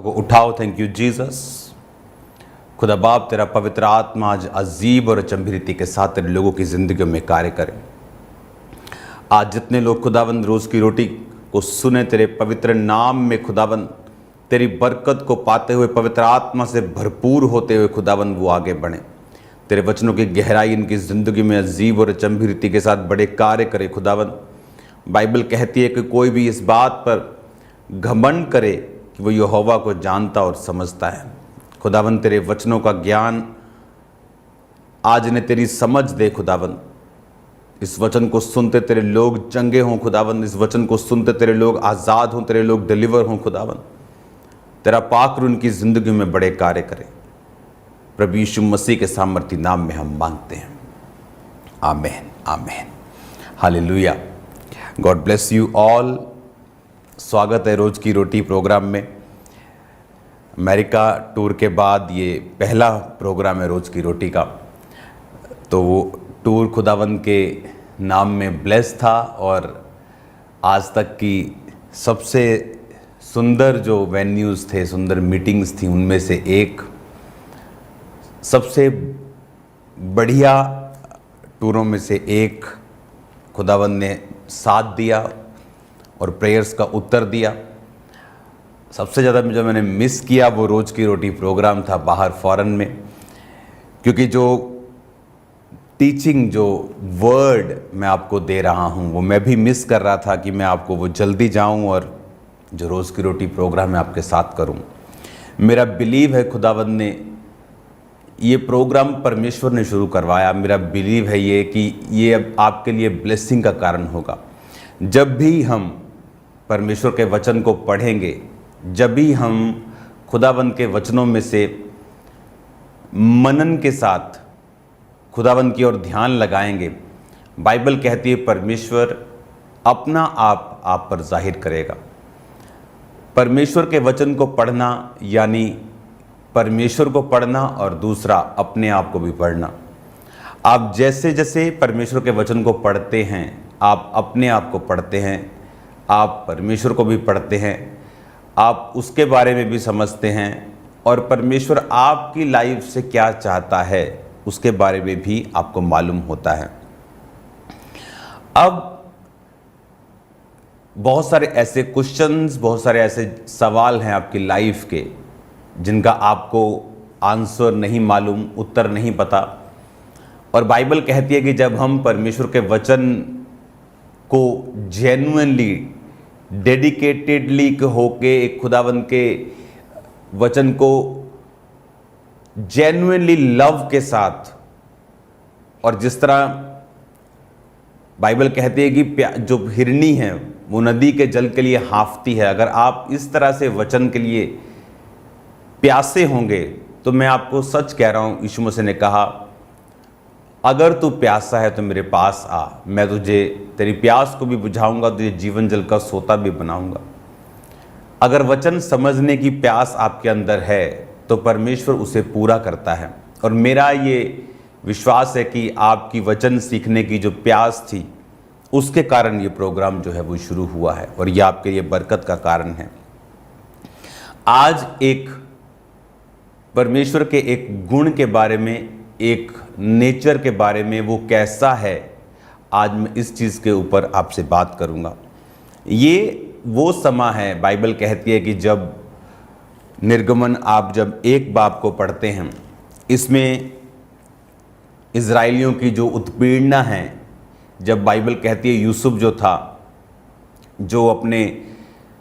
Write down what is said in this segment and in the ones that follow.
को उठाओ। Thank you Jesus. खुदा बाप तेरा पवित्र आत्मा आज अजीब और अचंभी रीति के साथ तेरे लोगों की ज़िंदगियों में कार्य करे। आज जितने लोग खुदावंद रोज़ की रोटी को सुने तेरे पवित्र नाम में खुदावंद तेरी बरकत को पाते हुए पवित्र आत्मा से भरपूर होते हुए खुदावंद वो आगे बढ़ें। तेरे वचनों की गहराई इनकी ज़िंदगी में अजीब और अचंभी रीति के साथ बड़े कार्य करे। खुदावंद बाइबल कहती है कि कोई भी इस बात पर घमंड करे कि वो यहोवा को जानता और समझता है। खुदावंद तेरे वचनों का ज्ञान आज ने तेरी समझ दे। खुदावंद इस वचन को सुनते तेरे लोग चंगे हों। खुदावंद इस वचन को सुनते तेरे लोग आज़ाद हों, तेरे लोग डिलीवर हों। खुदावंद तेरा पाक उनकी ज़िंदगी में बड़े कार्य करे। प्रभु यीशु मसीह के सामर्थी नाम में हम मांगते हैं, आमीन आमीन। Hallelujah. God bless you all. स्वागत है रोज़ की रोटी प्रोग्राम में। अमेरिका टूर के बाद ये पहला प्रोग्राम है रोज़ की रोटी का। तो वो टूर खुदावंद के नाम में ब्लेस था और आज तक की सबसे सुंदर जो वेन्यूज़ थे, सुंदर मीटिंग्स थी, उनमें से एक सबसे बढ़िया टूरों में से एक खुदावंद ने साथ दिया और प्रेयर्स का उत्तर दिया। सबसे ज़्यादा जो मैंने मिस किया वो रोज़ की रोटी प्रोग्राम था बाहर फॉरेन में, क्योंकि जो टीचिंग, जो वर्ड मैं आपको दे रहा हूँ वो मैं भी मिस कर रहा था कि मैं आपको वो जल्दी जाऊँ और जो रोज़ की रोटी प्रोग्राम मैं आपके साथ करूँ। मेरा बिलीव है खुदावंद ने ये प्रोग्राम परमेश्वर ने शुरू करवाया। मेरा बिलीव है ये कि ये अब आपके लिए ब्लेसिंग का कारण होगा। जब भी हम परमेश्वर के वचन को पढ़ेंगे, जब भी हम खुदावंद के वचनों में से मनन के साथ खुदावंद की ओर ध्यान लगाएंगे, बाइबल कहती है परमेश्वर अपना आप पर जाहिर करेगा। परमेश्वर के वचन को पढ़ना यानी परमेश्वर को पढ़ना और दूसरा अपने आप को भी पढ़ना। आप जैसे जैसे परमेश्वर के वचन को पढ़ते हैं, आप अपने आप को पढ़ते हैं, आप परमेश्वर को भी पढ़ते हैं, आप उसके बारे में भी समझते हैं और परमेश्वर आपकी लाइफ से क्या चाहता है उसके बारे में भी आपको मालूम होता है। अब बहुत सारे ऐसे क्वेश्चंस, बहुत सारे ऐसे सवाल हैं आपकी लाइफ के जिनका आपको आंसर नहीं मालूम, उत्तर नहीं पता। और बाइबल कहती है कि जब हम परमेश्वर के वचन को जेन्युइनली, डेडिकेटेडली होके एक खुदावंद के वचन को जेन्युइनली लव के साथ, और जिस तरह बाइबल कहती है कि जो हिरनी है वो नदी के जल के लिए हाँफती है, अगर आप इस तरह से वचन के लिए प्यासे होंगे तो मैं आपको सच कह रहा हूँ, यीशु मसीह ने कहा अगर तू प्यासा है तो मेरे पास आ, मैं तुझे तेरी प्यास को भी बुझाऊंगा, तुझे जीवन जल का सोता भी बनाऊंगा। अगर वचन समझने की प्यास आपके अंदर है तो परमेश्वर उसे पूरा करता है। और मेरा ये विश्वास है कि आपकी वचन सीखने की जो प्यास थी उसके कारण ये प्रोग्राम जो है वो शुरू हुआ है और ये आपके लिए बरकत का कारण है। आज एक परमेश्वर के एक गुण के बारे में, एक नेचर के बारे में, वो कैसा है, आज मैं इस चीज़ के ऊपर आपसे बात करूंगा। ये वो समय है, बाइबल कहती है कि जब निर्गमन आप जब एक बाब को पढ़ते हैं, इसमें इज़राइलियों की जो उत्पीड़ना है, जब बाइबल कहती है यूसुफ जो था, जो अपने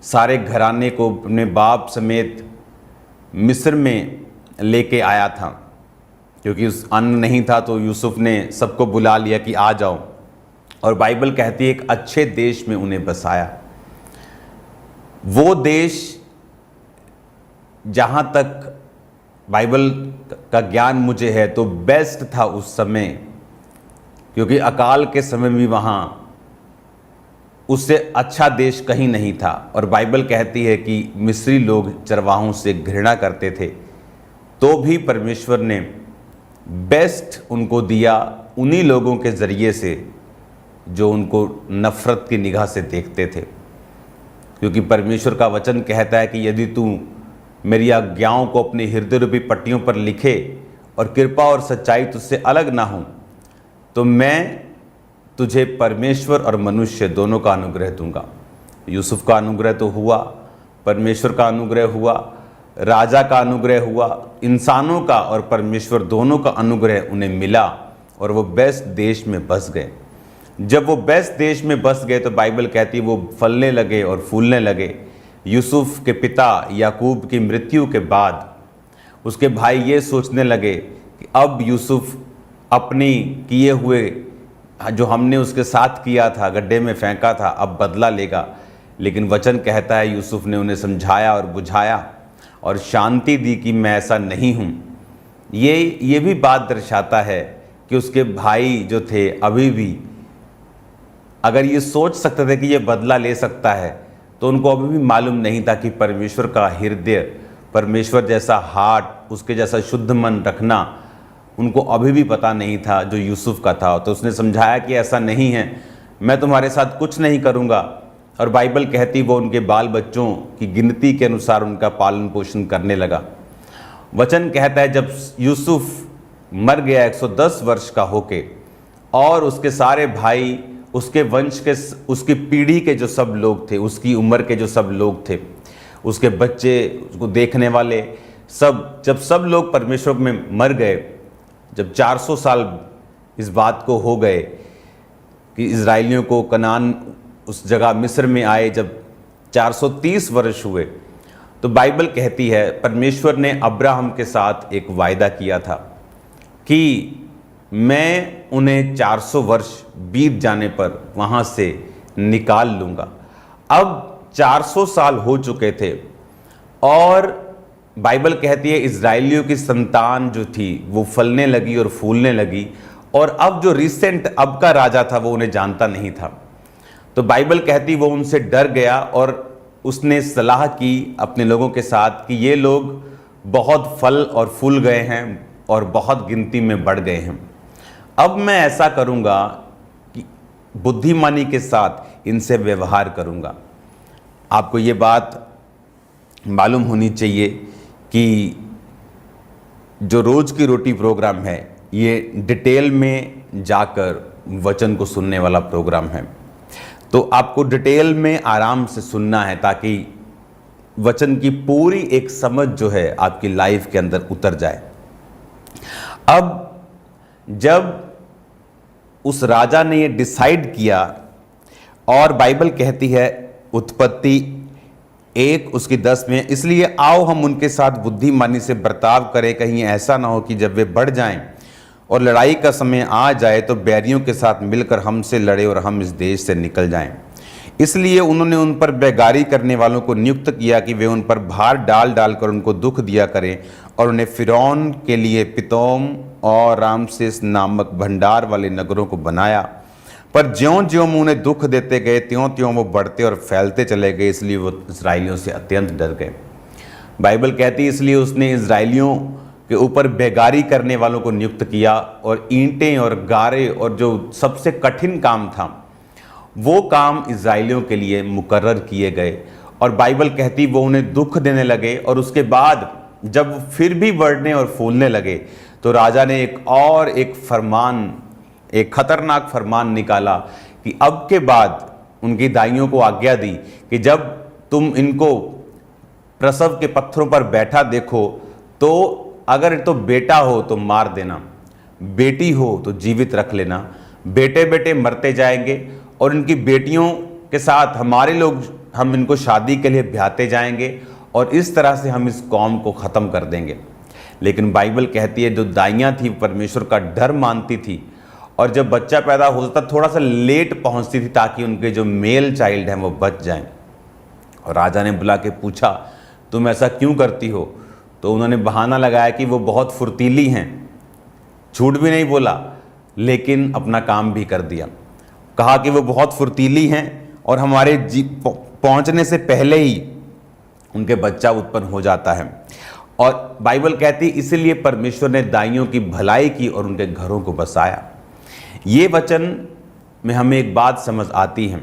सारे घराने को अपने बाप समेत मिस्र में लेके आया था, क्योंकि उस अन्न नहीं था तो यूसुफ ने सबको बुला लिया कि आ जाओ, और बाइबल कहती है एक अच्छे देश में उन्हें बसाया। वो देश जहाँ तक बाइबल का ज्ञान मुझे है तो बेस्ट था उस समय, क्योंकि अकाल के समय भी वहाँ उससे अच्छा देश कहीं नहीं था। और बाइबल कहती है कि मिस्री लोग चरवाहों से घृणा करते थे, तो भी परमेश्वर ने बेस्ट उनको दिया उन्हीं लोगों के ज़रिए से जो उनको नफ़रत की निगाह से देखते थे। क्योंकि परमेश्वर का वचन कहता है कि यदि तू मेरी आज्ञाओं को अपने हृदय रूपी पट्टियों पर लिखे और कृपा और सच्चाई तुझसे अलग ना हो, तो मैं तुझे परमेश्वर और मनुष्य दोनों का अनुग्रह दूंगा। यूसुफ का अनुग्रह तो हुआ, परमेश्वर का अनुग्रह हुआ, राजा का अनुग्रह हुआ, इंसानों का और परमेश्वर दोनों का अनुग्रह उन्हें मिला और वो बेस्ट देश में बस गए। जब वो बेस्ट देश में बस गए तो बाइबल कहती है वो फलने लगे और फूलने लगे। यूसुफ के पिता याकूब की मृत्यु के बाद उसके भाई ये सोचने लगे कि अब यूसुफ अपनी किए हुए जो हमने उसके साथ किया था, गड्ढे में फेंका था, अब बदला लेगा। लेकिन वचन कहता है यूसुफ ने उन्हें समझाया और बुझाया और शांति दी कि मैं ऐसा नहीं हूँ। ये भी बात दर्शाता है कि उसके भाई जो थे अभी भी अगर ये सोच सकते थे कि ये बदला ले सकता है, तो उनको अभी भी मालूम नहीं था कि परमेश्वर का हृदय, परमेश्वर जैसा हार्ट, उसके जैसा शुद्ध मन रखना उनको अभी भी पता नहीं था जो यूसुफ का था। तो उसने समझाया कि ऐसा नहीं है, मैं तुम्हारे साथ कुछ नहीं करूँगा। और बाइबल कहती वो उनके बाल बच्चों की गिनती के अनुसार उनका पालन पोषण करने लगा। वचन कहता है जब यूसुफ मर गया 110 वर्ष का होके, और उसके सारे भाई, उसके वंश के, उसकी पीढ़ी के जो सब लोग थे, उसकी उम्र के जो सब लोग थे, उसके बच्चे, उसको देखने वाले सब, जब सब लोग परमेश्वर में मर गए, जब 400 साल इस बात को हो गए कि इजराइलियों को कनान उस जगह मिस्र में आए, जब 430 वर्ष हुए, तो बाइबल कहती है परमेश्वर ने अब्राहम के साथ एक वायदा किया था कि मैं उन्हें 400 वर्ष बीत जाने पर वहाँ से निकाल लूँगा। अब 400 साल हो चुके थे और बाइबल कहती है इजराइलियों की संतान जो थी वो फलने लगी और फूलने लगी, और अब जो रिसेंट अब का राजा था वो उन्हें जानता नहीं था। तो बाइबल कहती वो उनसे डर गया और उसने सलाह की अपने लोगों के साथ कि ये लोग बहुत फल और फूल गए हैं और बहुत गिनती में बढ़ गए हैं। अब मैं ऐसा करूँगा कि बुद्धिमानी के साथ इनसे व्यवहार करूँगा। आपको ये बात मालूम होनी चाहिए कि जो रोज़ की रोटी प्रोग्राम है ये डिटेल में जाकर वचन को सुनने वाला प्रोग्राम है। तो आपको डिटेल में आराम से सुनना है ताकि वचन की पूरी एक समझ जो है आपकी लाइफ के अंदर उतर जाए। अब जब उस राजा ने ये डिसाइड किया, और बाइबल कहती है उत्पत्ति 1 उसकी 10 में, इसलिए आओ हम उनके साथ बुद्धिमानी से बर्ताव करें, कहीं ऐसा ना हो कि जब वे बढ़ जाएं और लड़ाई का समय आ जाए तो बैरियों के साथ मिलकर हमसे लड़े और हम इस देश से निकल जाएं। इसलिए उन्होंने उन पर बेगारी करने वालों को नियुक्त किया कि वे उन पर भार डाल डालकर उनको दुख दिया करें, और उन्हें फिरौन के लिए पितोम और रामसेस नामक भंडार वाले नगरों को बनाया। पर ज्यों ज्यों उन्हें दुख देते गए त्यों त्यों वो बढ़ते और फैलते चले गए, इसलिए वो इजराइलियों से अत्यंत डर गए। बाइबल कहती है इसलिए उसने इजराइलियों के ऊपर बेगारी करने वालों को नियुक्त किया, और ईंटें और गारे और जो सबसे कठिन काम था वो काम इजराइलियों के लिए मुकर्रर किए गए। और बाइबल कहती वो उन्हें दुख देने लगे, और उसके बाद जब फिर भी बढ़ने और फूलने लगे तो राजा ने एक फरमान, एक खतरनाक फरमान निकाला कि अब के बाद उनकी दाइयों को आज्ञा दी कि जब तुम इनको प्रसव के पत्थरों पर बैठा देखो तो अगर तो बेटा हो तो मार देना, बेटी हो तो जीवित रख लेना। बेटे बेटे मरते जाएंगे और इनकी बेटियों के साथ हम इनको शादी के लिए ब्याहते जाएंगे, और इस तरह से हम इस कौम को ख़त्म कर देंगे। लेकिन बाइबल कहती है जो दाइयाँ थी परमेश्वर का डर मानती थी, और जब बच्चा पैदा होता थोड़ा सा लेट पहुंचती थी ताकि उनके जो मेल चाइल्ड हैं वो बच जाएं। और राजा ने बुला के पूछा तुम ऐसा क्यों करती हो? तो उन्होंने बहाना लगाया कि वो बहुत फुर्तीली हैं, झूठ भी नहीं बोला लेकिन अपना काम भी कर दिया। कहा कि वो बहुत फुर्तीली हैं और हमारे पहुंचने से पहले ही उनके बच्चा उत्पन्न हो जाता है। और बाइबल कहती इसलिए परमेश्वर ने दाइयों की भलाई की और उनके घरों को बसाया। ये वचन में हमें एक बात समझ आती है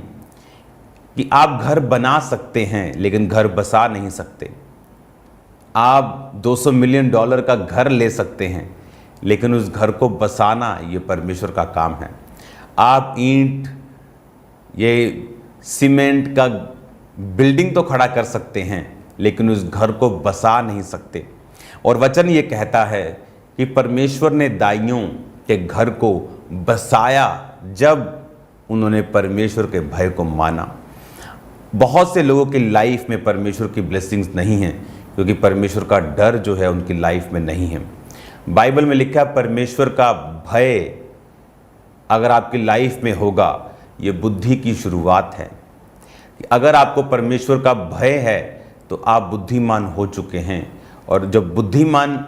कि आप घर बना सकते हैं लेकिन घर बसा नहीं सकते। आप $200 मिलियन का घर ले सकते हैं, लेकिन उस घर को बसाना ये परमेश्वर का काम है। आप ईंट, ये सीमेंट का बिल्डिंग तो खड़ा कर सकते हैं, लेकिन उस घर को बसा नहीं सकते। और वचन ये कहता है कि परमेश्वर ने दाइयों के घर को बसाया जब उन्होंने परमेश्वर के भय को माना। बहुत से लोगों की लाइफ में परमेश्वर की ब्लेसिंग्स नहीं हैं, क्योंकि परमेश्वर का डर जो है उनकी लाइफ में नहीं है। बाइबल में लिखा है परमेश्वर का भय अगर आपकी लाइफ में होगा, ये बुद्धि की शुरुआत है। अगर आपको परमेश्वर का भय है तो आप बुद्धिमान हो चुके हैं। और जब बुद्धिमान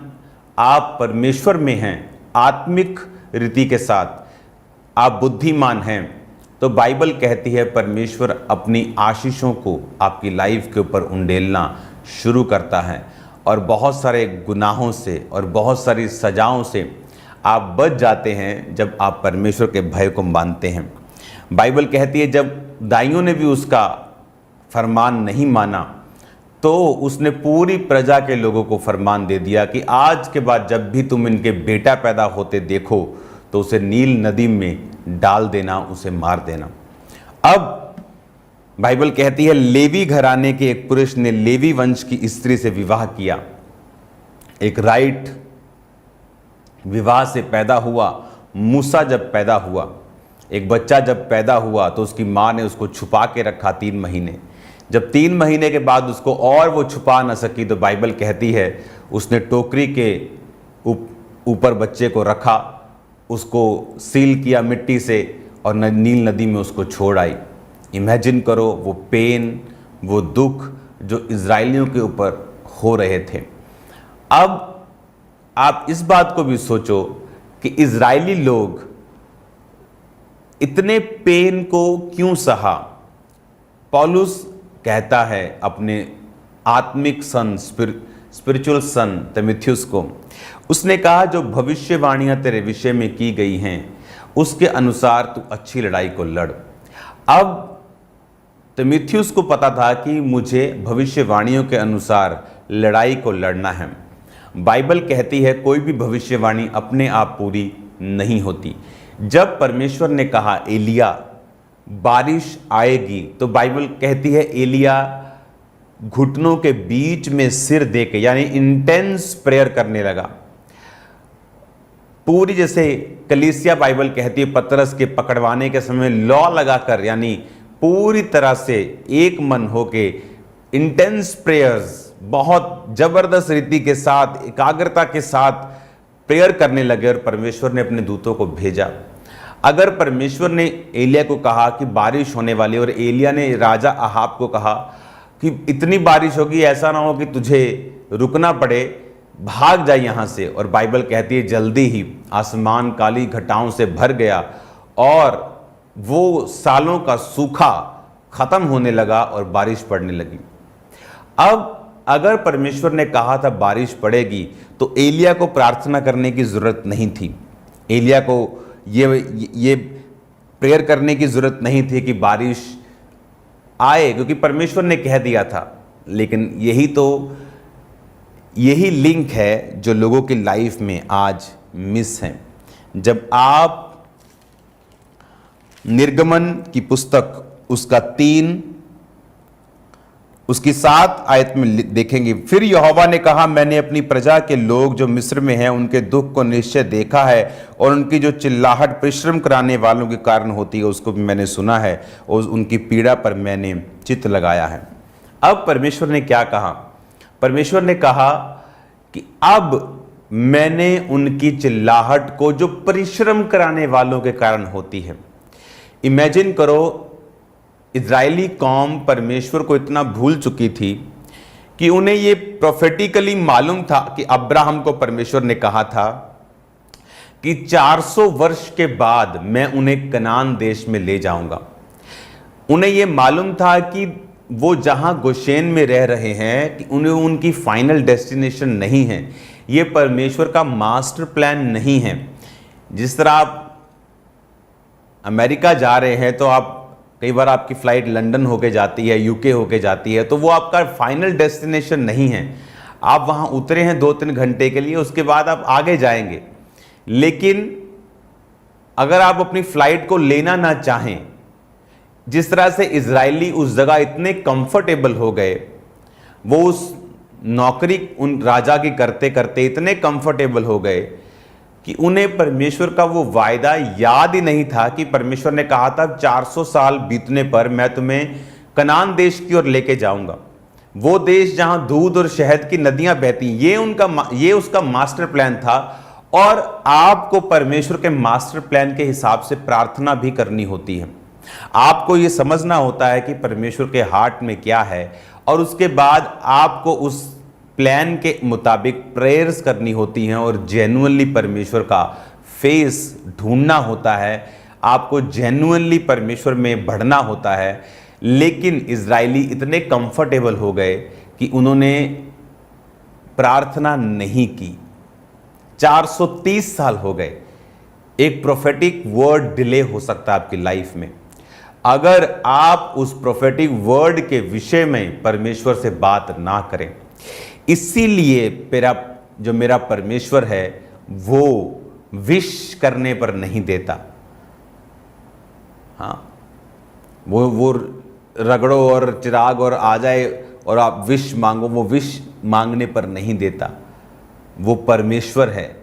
आप परमेश्वर में हैं, आत्मिक रीति के साथ आप बुद्धिमान हैं, तो बाइबल कहती है परमेश्वर अपनी आशीषों को आपकी लाइफ के ऊपर उंडेलना शुरू करता है, और बहुत सारे गुनाहों से और बहुत सारी सजाओं से आप बच जाते हैं जब आप परमेश्वर के भय को मानते हैं। बाइबल कहती है जब दाइयों ने भी उसका फरमान नहीं माना, तो उसने पूरी प्रजा के लोगों को फरमान दे दिया कि आज के बाद जब भी तुम इनके बेटा पैदा होते देखो तो उसे नील नदी में डाल देना, उसे मार देना। अब बाइबल कहती है लेवी घराने के एक पुरुष ने लेवी वंश की स्त्री से विवाह किया। एक राइट विवाह से पैदा हुआ। मूसा जब पैदा हुआ, एक बच्चा जब पैदा हुआ, तो उसकी माँ ने उसको छुपा के रखा 3 महीने। जब 3 महीने के बाद उसको और वो छुपा ना सकी, तो बाइबल कहती है उसने टोकरी के ऊपर बच्चे को रखा, उसको सील किया मिट्टी से और नील नदी में उसको छोड़ आई। इमेजिन करो वो पेन, वो दुख जो इजरायलियों के ऊपर हो रहे थे। अब आप इस बात को भी सोचो कि इजरायली लोग इतने पेन को क्यों सहा। पौलुस कहता है अपने आत्मिक सन, स्पिरिचुअल सन तीमुथियुस को, उसने कहा जो भविष्यवाणियां तेरे विषय में की गई हैं उसके अनुसार तू अच्छी लड़ाई को लड़। अब तीमुथियुस को पता था कि मुझे भविष्यवाणियों के अनुसार लड़ाई को लड़ना है। बाइबल कहती है कोई भी भविष्यवाणी अपने आप पूरी नहीं होती। जब परमेश्वर ने कहा एलिया बारिश आएगी, तो बाइबल कहती है एलिया घुटनों के बीच में सिर देके, यानी इंटेंस प्रेयर करने लगा। पूरी जैसे कलीसिया बाइबल कहती है पतरस के पकड़वाने के समय लॉ लगाकर, यानी पूरी तरह से एक मन होके इंटेंस प्रेयर्स, बहुत जबरदस्त रीति के साथ, एकाग्रता के साथ प्रेयर करने लगे, और परमेश्वर ने अपने दूतों को भेजा। अगर परमेश्वर ने एलिया को कहा कि बारिश होने वाली, और एलिया ने राजा अहाब को कहा कि इतनी बारिश होगी, ऐसा ना हो कि तुझे रुकना पड़े, भाग जाए यहाँ से, और बाइबल कहती है जल्दी ही आसमान काली घटाओं से भर गया और वो सालों का सूखा खत्म होने लगा और बारिश पड़ने लगी। अब अगर परमेश्वर ने कहा था बारिश पड़ेगी, तो एलिया को प्रार्थना करने की जरूरत नहीं थी। एलिया को ये प्रेयर करने की जरूरत नहीं थी कि बारिश आए, क्योंकि परमेश्वर ने कह दिया था। लेकिन यही लिंक है जो लोगों की लाइफ में आज मिस है। जब आप निर्गमन की पुस्तक उसकी 7 आयत में देखेंगे, फिर यहोवा ने कहा मैंने अपनी प्रजा के लोग जो मिस्र में हैं उनके दुख को निश्चय देखा है, और उनकी जो चिल्लाहट परिश्रम कराने वालों के कारण होती है उसको भी मैंने सुना है, और उनकी पीड़ा पर मैंने चित्त लगाया है। अब परमेश्वर ने क्या कहा? परमेश्वर ने कहा कि अब मैंने उनकी चिल्लाहट को जो परिश्रम कराने वालों के कारण होती है। इमेजिन करो, इजरायली कौम परमेश्वर को इतना भूल चुकी थी कि उन्हें ये प्रोफेटिकली मालूम था कि अब्राहम को परमेश्वर ने कहा था कि 400 वर्ष के बाद मैं उन्हें कनान देश में ले जाऊंगा। उन्हें यह मालूम था कि वो जहां गोशेन में रह रहे हैं कि उन्हें उनकी फाइनल डेस्टिनेशन नहीं है, ये परमेश्वर का मास्टर प्लान नहीं है। जिस तरह आप अमेरिका जा रहे हैं तो आप कई बार आपकी फ़्लाइट लंदन होके जाती है, यूके होके जाती है, तो वो आपका फाइनल डेस्टिनेशन नहीं है। आप वहाँ उतरे हैं 2-3 घंटे के लिए, उसके बाद आप आगे जाएंगे। लेकिन अगर आप अपनी फ्लाइट को लेना ना चाहें, जिस तरह से इजरायली उस जगह इतने कंफर्टेबल हो गए, वो उस नौकरी उन राजा की करते करते इतने कंफर्टेबल हो गए कि उन्हें परमेश्वर का वो वायदा याद ही नहीं था कि परमेश्वर ने कहा था 400 साल बीतने पर मैं तुम्हें कनान देश की ओर लेके जाऊंगा, वो देश जहां दूध और शहद की नदियां बहती। ये उसका मास्टर प्लान था। और आपको परमेश्वर के मास्टर प्लान के हिसाब से प्रार्थना भी करनी होती है। आपको ये समझना होता है कि परमेश्वर के हार्ट में क्या है, और उसके बाद आपको उस प्लान के मुताबिक प्रेयर्स करनी होती हैं और जेन्युइनली परमेश्वर का फेस ढूंढना होता है। आपको जेन्युइनली परमेश्वर में बढ़ना होता है। लेकिन इजरायली इतने कंफर्टेबल हो गए कि उन्होंने प्रार्थना नहीं की। 430 साल हो गए। एक प्रोफेटिक वर्ड डिले हो सकता है आपकी लाइफ में। अगर आप उस प्रोफेटिक वर्ड के विषय में परमेश्वर से बात ना करें। इसीलिए मेरा परमेश्वर है वो विश करने पर नहीं देता। हाँ, वो रगड़ो और चिराग और आ जाए और आप विश मांगो, वो विश मांगने पर नहीं देता। वो परमेश्वर है,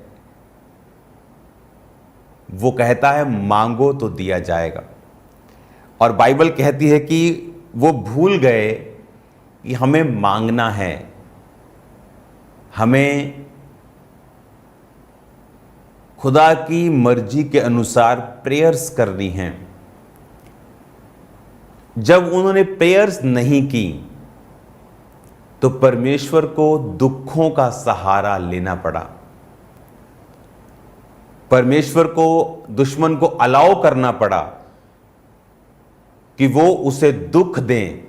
वो कहता है मांगो तो दिया जाएगा। और बाइबल कहती है कि वो भूल गए कि हमें मांगना है, हमें खुदा की मर्जी के अनुसार प्रेयर्स करनी हैं। जब उन्होंने प्रेयर्स नहीं की तो परमेश्वर को दुखों का सहारा लेना पड़ा। परमेश्वर को दुश्मन को अलाउ करना पड़ा कि वो उसे दुख दें।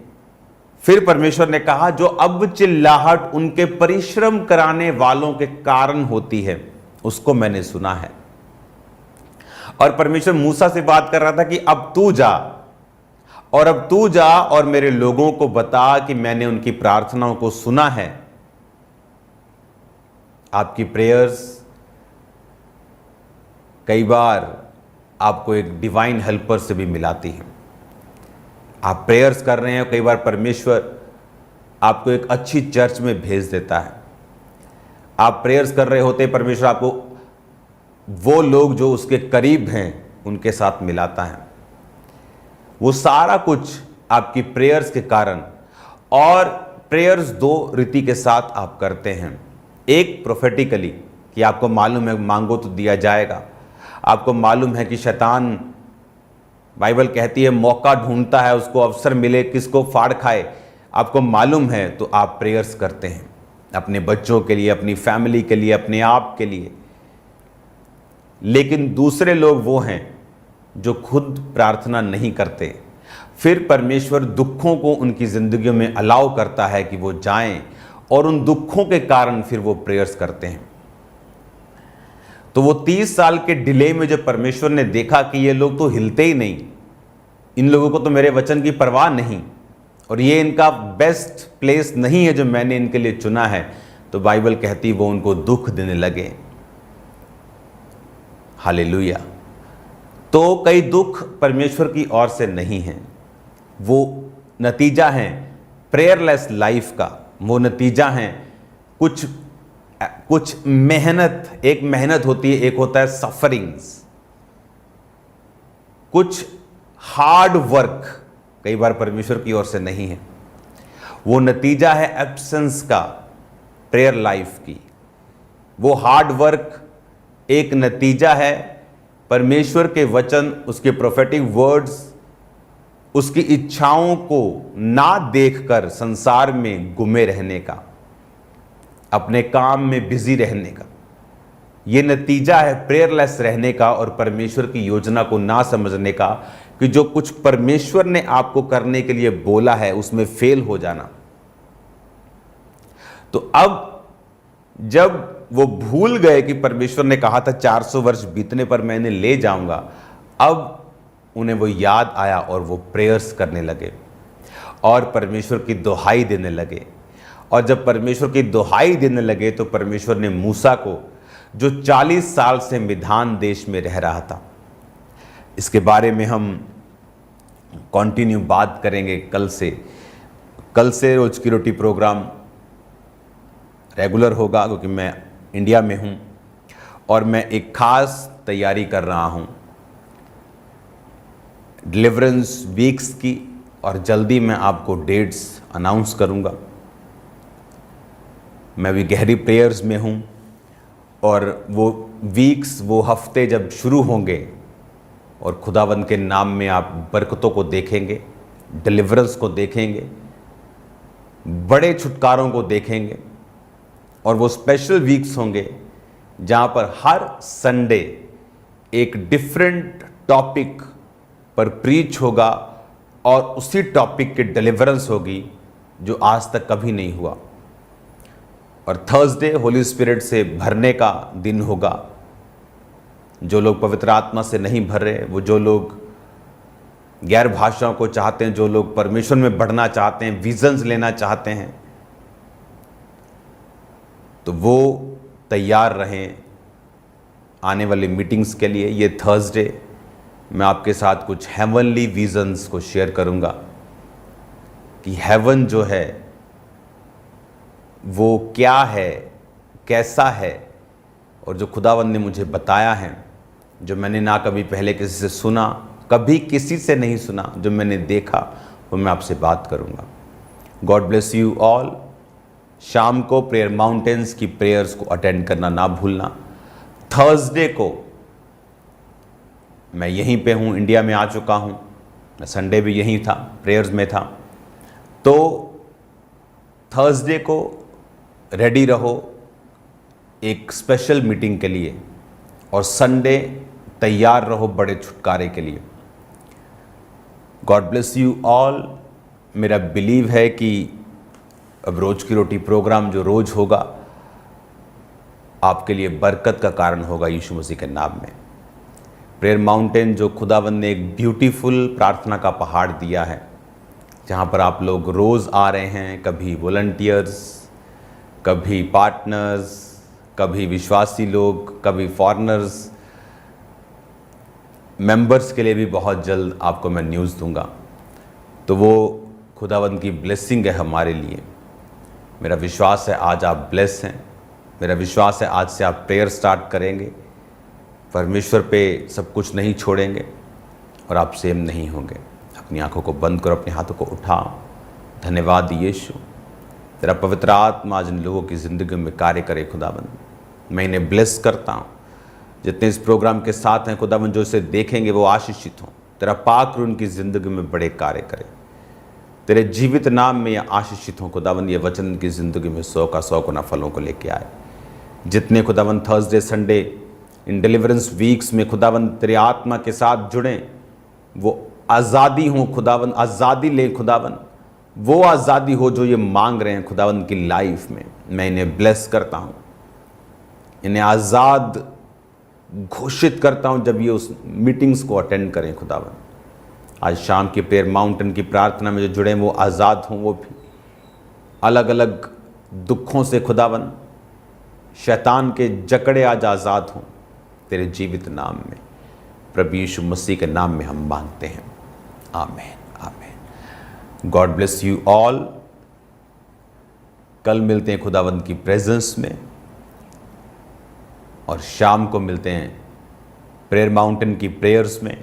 फिर परमेश्वर ने कहा जो अब चिल्लाहट उनके परिश्रम कराने वालों के कारण होती है उसको मैंने सुना है। और परमेश्वर मूसा से बात कर रहा था कि अब तू जा और मेरे लोगों को बता कि मैंने उनकी प्रार्थनाओं को सुना है। आपकी प्रेयर्स कई बार आपको एक डिवाइन हेल्पर से भी मिलाती है। आप प्रेयर्स कर रहे हैं, कई बार परमेश्वर आपको एक अच्छी चर्च में भेज देता है। आप प्रेयर्स कर रहे होते, परमेश्वर आपको वो लोग जो उसके करीब हैं उनके साथ मिलाता है। वो सारा कुछ आपकी प्रेयर्स के कारण। और प्रेयर्स दो रीति के साथ आप करते हैं। एक प्रोफेटिकली कि आपको मालूम है मांगो तो दिया जाएगा। आपको मालूम है कि शैतान, बाइबल कहती है, मौका ढूंढता है उसको अवसर मिले किसको फाड़ खाए। आपको मालूम है तो आप प्रेयर्स करते हैं अपने बच्चों के लिए, अपनी फैमिली के लिए, अपने आप के लिए। लेकिन दूसरे लोग वो हैं जो खुद प्रार्थना नहीं करते। फिर परमेश्वर दुखों को उनकी जिंदगियों में अलाउ करता है कि वो जाएं, और उन दुखों के कारण फिर वो प्रेयर्स करते हैं। तो वो 30 साल के डिले में जब परमेश्वर ने देखा कि ये लोग तो हिलते ही नहीं, इन लोगों को तो मेरे वचन की परवाह नहीं, और ये इनका बेस्ट प्लेस नहीं है जो मैंने इनके लिए चुना है, तो बाइबल कहती वो उनको दुख देने लगे। हालेलुया। तो कई दुख परमेश्वर की ओर से नहीं हैं, वो नतीजा है प्रेयरलेस लाइफ का। वो नतीजा है कुछ मेहनत। एक मेहनत होती है, एक होता है सफरिंग्स, कुछ हार्ड वर्क कई बार परमेश्वर की ओर से नहीं है। वो नतीजा है एब्सेंस का प्रेयर लाइफ की। वो हार्ड वर्क एक नतीजा है परमेश्वर के वचन, उसके प्रोफेटिक वर्ड्स, उसकी इच्छाओं को ना देखकर संसार में गुमे रहने का, अपने काम में बिजी रहने का। ये नतीजा है प्रेयरलेस रहने का और परमेश्वर की योजना को ना समझने का, कि जो कुछ परमेश्वर ने आपको करने के लिए बोला है उसमें फेल हो जाना। तो अब जब वो भूल गए कि परमेश्वर ने कहा था 400 वर्ष बीतने पर मैं इन्हें ले जाऊंगा, अब उन्हें वो याद आया और वो प्रेयर्स करने लगे और परमेश्वर की दुहाई देने लगे। और जब परमेश्वर की दुहाई देने लगे तो परमेश्वर ने मूसा को, जो 40 साल से मिधान देश में रह रहा था, इसके बारे में हम कंटिन्यू बात करेंगे कल से रोज की रोटी प्रोग्राम रेगुलर होगा, क्योंकि मैं इंडिया में हूँ और मैं एक खास तैयारी कर रहा हूँ डिलीवरेंस वीक्स की, और जल्दी मैं आपको डेट्स अनाउंस करूँगा। मैं भी गहरी प्रेयर्स में हूँ और वो वीक्स, वो हफ्ते जब शुरू होंगे और खुदावंद के नाम में आप बरकतों को देखेंगे, डिलीवरेंस को देखेंगे, बड़े छुटकारों को देखेंगे, और वो स्पेशल वीक्स होंगे जहाँ पर हर संडे एक डिफरेंट टॉपिक पर प्रीच होगा और उसी टॉपिक की डिलीवरेंस होगी जो आज तक कभी नहीं हुआ। और थर्सडे होली स्पिरिट से भरने का दिन होगा। जो लोग पवित्र आत्मा से नहीं भर रहे, वो जो लोग गैर भाषाओं को चाहते हैं, जो लोग परमेश्वर में बढ़ना चाहते हैं, विजन्स लेना चाहते हैं, तो वो तैयार रहें आने वाली मीटिंग्स के लिए। ये थर्सडे मैं आपके साथ कुछ हेवनली विजन्स को शेयर करूंगा कि हेवन जो है वो क्या है, कैसा है, और जो खुदावंद ने मुझे बताया है, जो मैंने ना कभी पहले किसी से सुना, कभी किसी से नहीं सुना, जो मैंने देखा, वो मैं आपसे बात करूंगा। God bless you all. शाम को प्रेयर माउंटेन्स की प्रेयर्स को अटेंड करना ना भूलना। थर्सडे को मैं यहीं पे हूँ, इंडिया में आ चुका हूँ, मैं संडे भी यहीं था, प्रेयर्स में था। तो थर्सडे को रेडी रहो एक स्पेशल मीटिंग के लिए, और संडे तैयार रहो बड़े छुटकारे के लिए। God bless you all. मेरा बिलीव है कि अब रोज की रोटी प्रोग्राम जो रोज होगा आपके लिए बरकत का कारण होगा यीशु मसीह के नाम में। प्रेयर माउंटेन जो खुदावंद ने एक ब्यूटीफुल प्रार्थना का पहाड़ दिया है, जहाँ पर आप लोग रोज़ आ रहे हैं, कभी वॉलंटियर्स, कभी पार्टनर्स, कभी विश्वासी लोग, कभी फॉरेनर्स, मेंबर्स के लिए भी बहुत जल्द आपको मैं न्यूज़ दूंगा। तो वो खुदावंद की ब्लेसिंग है हमारे लिए। मेरा विश्वास है आज आप ब्लेस हैं। मेरा विश्वास है आज से आप प्रेयर स्टार्ट करेंगे, परमेश्वर पे सब कुछ नहीं छोड़ेंगे और आप सेम नहीं होंगे। अपनी आंखों को बंद करो, अपने हाथों को उठाओ। धन्यवाद यीशु, तेरा पवित्र आत्मा आज इन लोगों की ज़िंदगी में कार्य करे खुदावंद। मैं इन्हें ब्लेस करता हूँ, जितने इस प्रोग्राम के साथ हैं खुदावंद, जो इसे देखेंगे वो आशीषित हों। तेरा पाक उनकी ज़िंदगी में बड़े कार्य करे। तेरे जीवित नाम में यह आशीषित हों खुदावंद। ये वचन की ज़िंदगी में 100 का 100 गुना फलों को लेके आए। जितने खुदावंद थर्सडे संडे इन डिलीवरेंस वीक्स में खुदावंद तेरे आत्मा के साथ जुड़ें, वो आज़ादी हों खुदावंद, आज़ादी लें खुदावंद, वो आज़ादी हो जो ये मांग रहे हैं खुदावंद की लाइफ में। मैं इन्हें ब्लेस करता हूँ, इन्हें आज़ाद घोषित करता हूँ जब ये उस मीटिंग्स को अटेंड करें खुदावंद। आज शाम की प्रेयर माउंटेन की प्रार्थना में जो जुड़े वो आज़ाद हों, वो भी अलग अलग दुखों से खुदावंद, शैतान के जकड़े आज आज़ाद हों तेरे जीवित नाम में। प्रभु यीशु मसीह के नाम में हम मांगते हैं, आमीन आमीन। God bless you all. कल मिलते हैं खुदावंद की प्रेजेंस में, और शाम को मिलते हैं प्रेयर माउंटेन की प्रेयर्स में।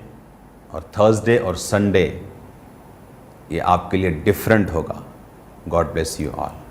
और थर्सडे और संडे ये आपके लिए डिफरेंट होगा। God bless you all.